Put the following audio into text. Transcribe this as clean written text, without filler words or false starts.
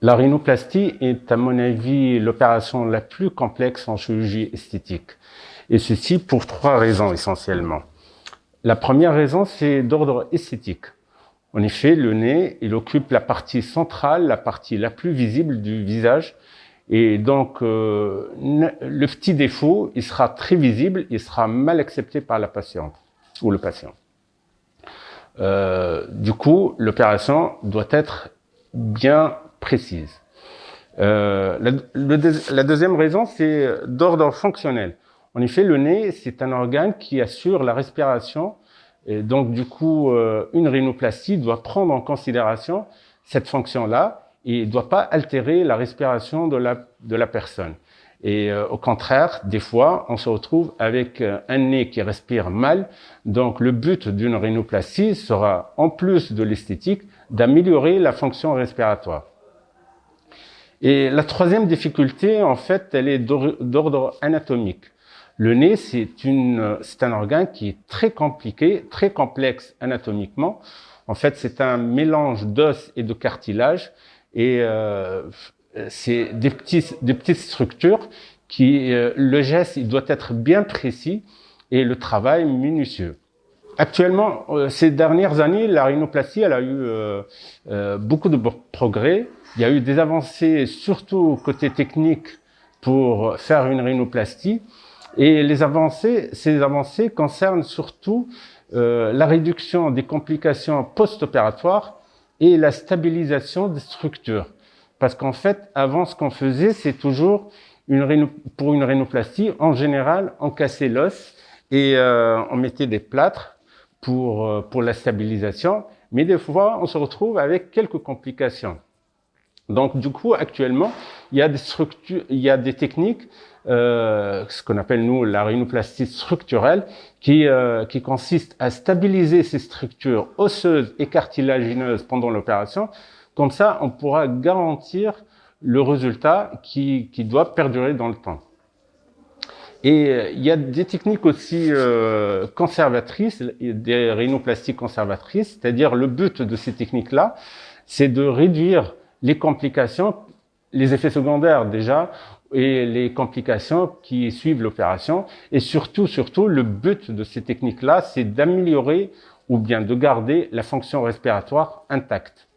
La rhinoplastie est, à mon avis, l'opération la plus complexe en chirurgie esthétique. Et ceci pour 3 raisons essentiellement. La première raison, c'est d'ordre esthétique. En effet, le nez, il occupe la partie centrale, la partie la plus visible du visage. Et donc, le petit défaut, il sera très visible, il sera mal accepté par la patiente ou le patient. Du coup, l'opération doit être bien précise. La deuxième raison, c'est d'ordre fonctionnel. En effet, le nez, c'est un organe qui assure la respiration. Et donc, du coup, une rhinoplastie doit prendre en considération cette fonction-là et ne doit pas altérer la respiration de la personne. Et au contraire, des fois, on se retrouve avec un nez qui respire mal. Donc, le but d'une rhinoplastie sera, en plus de l'esthétique, d'améliorer la fonction respiratoire. Et la troisième difficulté, en fait, elle est d'ordre anatomique. Le nez, c'est un organe qui est très compliqué, très complexe anatomiquement. En fait, c'est un mélange d'os et de cartilage. Et c'est des petites structures qui, le geste, il doit être bien précis et le travail minutieux. Actuellement, ces dernières années, la rhinoplastie, elle a eu beaucoup de progrès. Il y a eu des avancées, surtout côté technique, pour faire une rhinoplastie. Et ces avancées concernent surtout la réduction des complications post-opératoires et la stabilisation des structures. Parce qu'en fait, avant, ce qu'on faisait, c'est toujours, pour une rhinoplastie, en général, on cassait l'os et on mettait des plâtres pour la stabilisation. Mais des fois, on se retrouve avec quelques complications. Donc, du coup, actuellement, il y a des techniques, ce qu'on appelle, nous, la rhinoplastie structurelle, qui consiste à stabiliser ces structures osseuses et cartilagineuses pendant l'opération. Comme ça, on pourra garantir le résultat qui doit perdurer dans le temps. Et il y a des techniques aussi conservatrices, des rhinoplasties conservatrices, c'est-à-dire le but de ces techniques-là, c'est de réduire les complications, les effets secondaires déjà, et les complications qui suivent l'opération. Et surtout, le but de ces techniques-là, c'est d'améliorer ou bien de garder la fonction respiratoire intacte.